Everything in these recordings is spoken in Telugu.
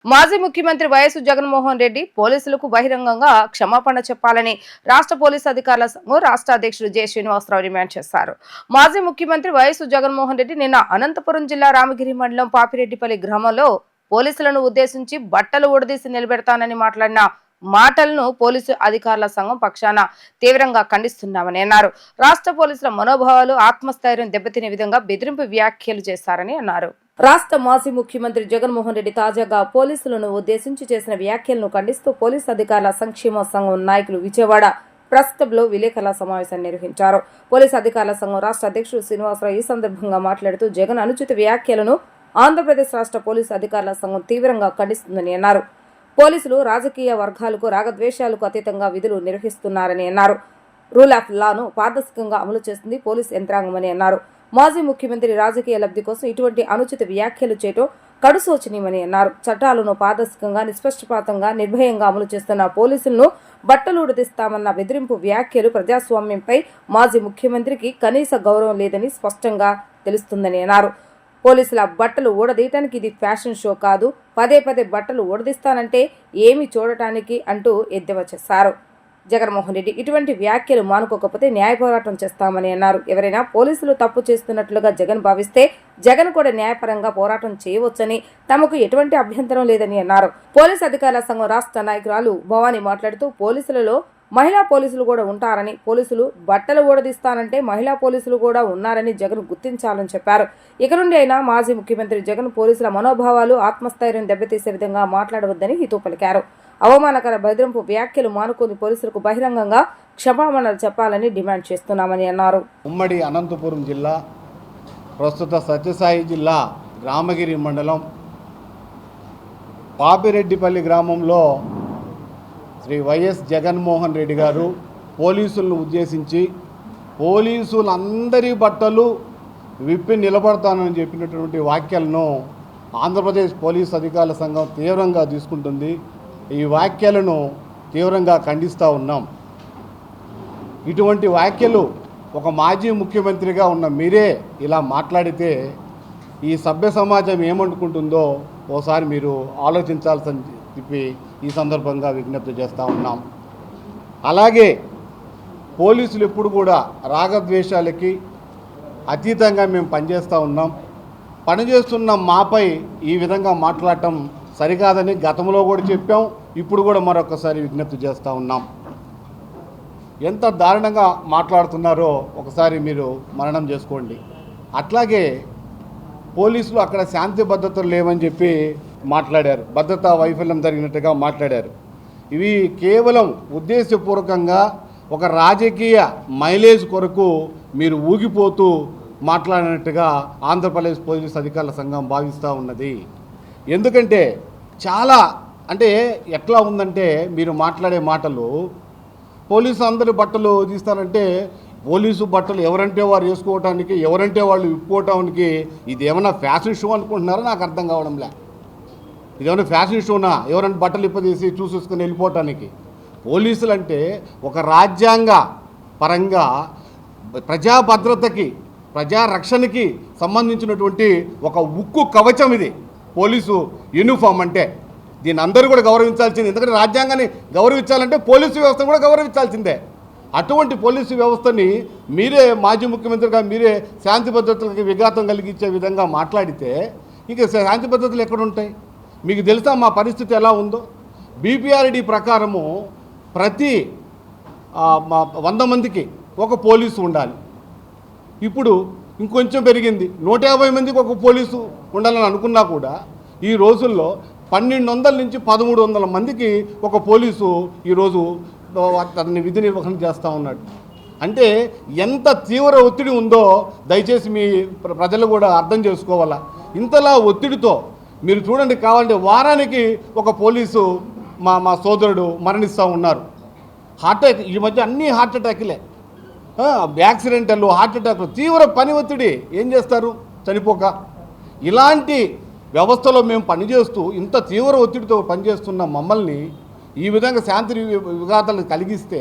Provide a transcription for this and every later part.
మాజీ ముఖ్యమంత్రి వైఎస్ జగన్మోహన్ రెడ్డి పోలీసులకు బహిరంగంగా క్షమాపణ చెప్పాలని రాష్ట్ర పోలీసు అధికారుల సంఘం రాష్ట్ర అధ్యక్షుడు జె శ్రీనివాసరావు డిమాండ్ చేశారు. మాజీ ముఖ్యమంత్రి వైఎస్ జగన్మోహన్ రెడ్డి నిన్న అనంతపురం జిల్లా రామగిరి మండలం పాపిరెడ్డిపల్లి గ్రామంలో పోలీసులను ఉద్దేశించి బట్టలు ఊడదీసి నిలబెడతానని మాట్లాడిన మాటలను పోలీసు అధికారుల సంఘం పక్షాన తీవ్రంగా ఖండిస్తున్నామని అన్నారు. రాష్ట్ర పోలీసుల మనోభావాలు ఆత్మస్థైర్యం దెబ్బతినే విధంగా బెదిరింపు వ్యాఖ్యలు చేశారని అన్నారు. రాష్ట్ర మాజీ ముఖ్యమంత్రి జగన్మోహన్ రెడ్డి తాజాగా పోలీసులను ఉద్దేశించి చేసిన వ్యాఖ్యలను ఖండిస్తూ పోలీసు అధికారుల సంక్షేమ సంఘం నాయకులు విజయవాడ ప్రెస్ క్లబ్ లో విలేకరుల సమావేశాన్ని నిర్వహించారు. పోలీసు అధికారుల సంఘం రాష్ట్ర అధ్యక్షుడు శ్రీనివాసరావు ఈ సందర్భంగా మాట్లాడుతూ జగన్ అనుచిత వ్యాఖ్యలను ఆంధ్రప్రదేశ్ రాష్ట్ర పోలీసు అధికారుల సంఘం తీవ్రంగా ఖండిస్తుందని అన్నారు. పోలీసులు రాజకీయ వర్గాలకు రాగద్వేషాలకు అతీతంగా విధులు నిర్వహిస్తున్నారని అన్నారు. రూల్ ఆఫ్ లాను పారదర్శకంగా అమలు చేస్తుంది పోలీస్ యంత్రాంగమని అన్నారు. మాజీ ముఖ్యమంత్రి రాజకీయ లబ్ధి కోసం ఇటువంటి అనుచిత వ్యాఖ్యలు చేయటం కడుసోచనీయమని అన్నారు. చట్టాలను పారదర్శకంగా నిష్పక్షపాతంగా నిర్భయంగా అమలు చేస్తున్న పోలీసులను బట్టలు ఉడదీస్తామన్న బెదిరింపు వ్యాఖ్యలు ప్రజాస్వామ్యంపై మాజీ ముఖ్యమంత్రికి కనీస గౌరవం లేదని స్పష్టంగా తెలుస్తుందని అన్నారు. పోలీసుల బట్టలు ఊడదీయటానికి ఇది ఫ్యాషన్ షో కాదు, పదే పదే బట్టలు ఊడదీస్తానంటే ఏమి చూడటానికి అంటూ ఎద్దేవా చేశారు. జగన్మోహన్ రెడ్డి ఇటువంటి వ్యాఖ్యలు మానుకోకపోతే న్యాయ పోరాటం చేస్తామని అన్నారు. ఎవరైనా పోలీసులు తప్పు చేస్తున్నట్లుగా జగన్ భావిస్తే జగన్ కూడా న్యాయపరంగా పోరాటం చేయవచ్చని తమకు ఎటువంటి అభ్యంతరం లేదని అన్నారు. పోలీసు అధికారుల సంఘం రాష్ట్ర నాయకురాలు భవానీ మాట్లాడుతూ పోలీసులలో మహిళా పోలీసులు కూడా ఉంటారని, పోలీసులు బట్టలు ఊడదీస్తానంటే మహిళా పోలీసులు కూడా ఉన్నారని జగన్ గుర్తించాలని చెప్పారు. ఇక నుండి అయినా మాజీ ముఖ్యమంత్రి జగన్ పోలీసుల మనోభావాలు ఆత్మస్థైర్యం దెబ్బతీసే విధంగా మాట్లాడవద్దని హితవు పలికారు. అవమానకర బెదిరింపు వ్యాఖ్యలు మానుకొని పోలీసులకు బహిరంగంగా క్షమాపణలు చెప్పాలని డిమాండ్ చేస్తున్నామని అన్నారు. ఉమ్మడి అనంతపురం జిల్లా, ప్రస్తుత సత్యసాయి జిల్లా రామగిరి మండలం పాపిరెడ్డిపల్లి గ్రామంలో శ్రీ వైఎస్ జగన్మోహన్ రెడ్డి గారు పోలీసులను ఉద్దేశించి పోలీసులందరి బట్టలు విప్పి నిలబడతానని చెప్పినటువంటి వాక్యాలను ఆంధ్రప్రదేశ్ పోలీసు అధికారుల సంఘం తీవ్రంగా తీసుకుంటుంది. ఈ వ్యాఖ్యలను తీవ్రంగా ఖండిస్తూ ఉన్నాం. ఇటువంటి వ్యాఖ్యలు ఒక మాజీ ముఖ్యమంత్రిగా ఉన్న మీరే ఇలా మాట్లాడితే ఈ సభ్య సమాజం ఏమనుకుంటుందో ఓసారి మీరు ఆలోచించాల్సిన చెప్పి ఈ సందర్భంగా విజ్ఞప్తి చేస్తూ ఉన్నాం. అలాగే పోలీసులు ఎప్పుడు కూడా రాగద్వేషాలకి అతీతంగా మేము పనిచేస్తూ ఉన్నాం. పనిచేస్తున్న మాపై ఈ విధంగా మాట్లాడటం సరికాదని గతంలో కూడా చెప్పాం, ఇప్పుడు కూడా మరొకసారి విజ్ఞప్తి చేస్తూ ఉన్నాం. ఎంత దారుణంగా మాట్లాడుతున్నారో ఒకసారి మీరు మననం చేసుకోండి. అట్లాగే పోలీసులు అక్కడ శాంతి భద్రతలు లేవని చెప్పి మాట్లాడారు, భద్రతా వైఫల్యం జరిగినట్టుగా మాట్లాడారు. ఇవి కేవలం ఉద్దేశపూర్వకంగా ఒక రాజకీయ మైలేజ్ కొరకు మీరు ఊగిపోతూ మాట్లాడినట్టుగా ఆంధ్రప్రదేశ్ పోలీస్ అధికారుల సంఘం భావిస్తూ ఉన్నది. ఎందుకంటే చాలా అంటే ఎట్లా ఉందంటే మీరు మాట్లాడే మాటలు పోలీసు అందరి బట్టలు తీస్తారంటే పోలీసు బట్టలు ఎవరంటే వారు వేసుకోవటానికి, ఎవరంటే వాళ్ళు విప్పుకోవటానికి ఇది ఏమైనా ఫ్యాషన్ షో అనుకుంటున్నారో నాకు అర్థం కావడంలే. ఇదేమైనా ఫ్యాషన్ షోనా ఎవరైనా బట్టలు ఇప్పదీసి చూసేసుకుని వెళ్ళిపోవటానికి? పోలీసులు అంటే ఒక రాజ్యాంగ పరంగా ప్రజా భద్రతకి, ప్రజారక్షణకి సంబంధించినటువంటి ఒక ఉక్కు కవచం ఇది పోలీసు యూనిఫామ్ అంటే. దీన్ని అందరూ కూడా గౌరవించాల్సిందే. ఎందుకంటే రాజ్యాంగాన్ని గౌరవించాలంటే పోలీసు వ్యవస్థ కూడా గౌరవించాల్సిందే. అటువంటి పోలీసు వ్యవస్థని మీరే మాజీ ముఖ్యమంత్రిగా మీరే శాంతి భద్రతలకు విఘాతం కలిగించే విధంగా మాట్లాడితే ఇక శాంతి భద్రతలు ఎక్కడుంటాయి? మీకు తెలుసా మా పరిస్థితి ఎలా ఉందో? బీపీఆర్డీ ప్రకారము ప్రతి 100 మందికి ఒక పోలీసు ఉండాలి. ఇప్పుడు ఇంకొంచెం పెరిగింది, 150 మందికి ఒక పోలీసు ఉండాలని అనుకున్నా కూడా ఈ రోజుల్లో 1200 నుంచి 1300 మందికి ఒక పోలీసు ఈరోజు అతన్ని విధి నిర్వహణ చేస్తూ ఉన్నాడు. అంటే ఎంత తీవ్ర ఒత్తిడి ఉందో దయచేసి మీ ప్రజలు కూడా అర్థం చేసుకోవాలా. ఇంతలా ఒత్తిడితో మీరు చూడండి, కావాలంటే వారానికి ఒక పోలీసు మా సోదరుడు మరణిస్తూ ఉన్నారు. హార్ట్ అటాక్, ఈ మధ్య అన్నీ హార్ట్ అటాక్లే, యాక్సిడెంటల్ హార్ట్ అటాక్లు, తీవ్ర పని ఒత్తిడి. ఏం చేస్తారు చనిపోక? ఇలాంటి వ్యవస్థలో మేము పనిచేస్తూ ఇంత తీవ్ర ఒత్తిడితో పనిచేస్తున్న మమ్మల్ని ఈ విధంగా శాంతి విఘాతాలు కలిగిస్తే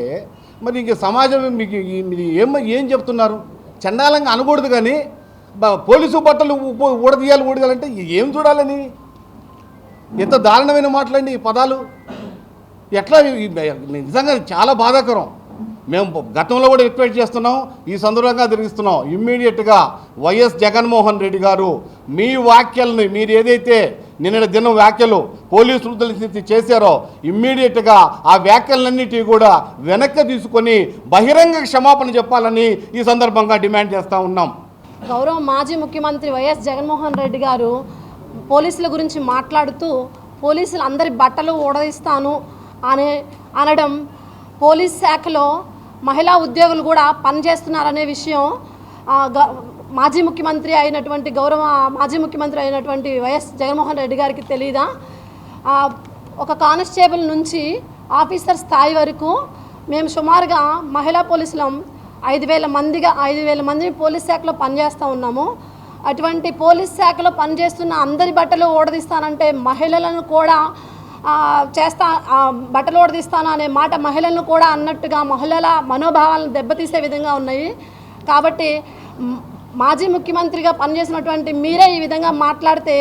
మరి ఇంక సమాజం మీకు ఏం చెప్తున్నారు? చండాలంగా అనకూడదు కానీ పోలీసు బట్టలు ఊడదీయాలంటే ఏం చూడాలని? ఎంత దారుణమైన మాటలండి ఈ పదాలు. ఎట్లా నిజంగా చాలా బాధాకరం. మేము గతంలో కూడా రిక్వెస్ట్ చేస్తున్నాం, ఈ సందర్భంగా తిరిగిస్తున్నాం. ఇమ్మీడియట్గా వైఎస్ జగన్మోహన్ రెడ్డి గారు మీ వ్యాఖ్యల్ని, మీరు ఏదైతే నిన్న దినం వ్యాఖ్యలు పోలీసు వృద్ధులు చేశారో ఇమ్మీడియట్గా ఆ వ్యాఖ్యలన్నిటి కూడా వెనక్కి తీసుకొని బహిరంగ క్షమాపణ చెప్పాలని ఈ సందర్భంగా డిమాండ్ చేస్తూ ఉన్నాం. గౌరవ మాజీ ముఖ్యమంత్రి వైఎస్ జగన్మోహన్ రెడ్డి గారు పోలీసుల గురించి మాట్లాడుతూ పోలీసులు అందరి బట్టలు ఊడదీస్తాను అనడం, పోలీస్ శాఖలో మహిళా ఉద్యోగులు కూడా పనిచేస్తున్నారనే విషయం మాజీ ముఖ్యమంత్రి అయినటువంటి వైఎస్ జగన్మోహన్ రెడ్డి గారికి తెలీదా? ఒక కానిస్టేబుల్ నుంచి ఆఫీసర్ స్థాయి వరకు మేము సుమారుగా మహిళా పోలీసులం 5,000 మంది పోలీస్ శాఖలో పనిచేస్తూ ఉన్నాము. అటువంటి పోలీస్ శాఖలో పనిచేస్తున్న అందరి బట్టలు ఓడదీస్తానంటే మహిళలను కూడా బట్టలు ఓడదీస్తాను అనే మాట మహిళలను కూడా అన్నట్టుగా మహిళల మనోభావాలను దెబ్బతీసే విధంగా ఉన్నాయి. కాబట్టి మాజీ ముఖ్యమంత్రిగా పనిచేసినటువంటి మీరే ఈ విధంగా మాట్లాడితే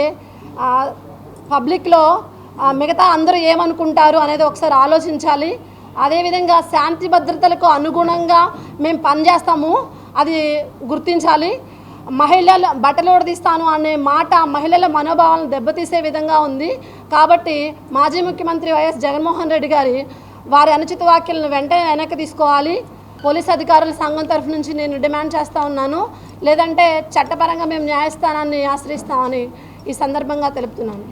పబ్లిక్లో మిగతా అందరూ ఏమనుకుంటారు అనేది ఒకసారి ఆలోచించాలి. అదేవిధంగా శాంతి భద్రతలకు అనుగుణంగా మేము పనిచేస్తాము, అది గుర్తించాలి. మహిళలు బట్టలు ఓడదీస్తాను అనే మాట మహిళల మనోభావాలను దెబ్బతీసే విధంగా ఉంది. కాబట్టి మాజీ ముఖ్యమంత్రి వైఎస్ జగన్మోహన్ రెడ్డి గారి వారి అనుచిత వ్యాఖ్యలను వెంటనే వెనక్కి తీసుకోవాలి. పోలీస్ అధికారుల సంఘం తరఫు నుంచి నేను డిమాండ్ చేస్తూ ఉన్నాను. లేదంటే చట్టపరంగా మేము న్యాయస్థానాన్ని ఆశ్రయిస్తామని ఈ సందర్భంగా తెలుపుతున్నాను.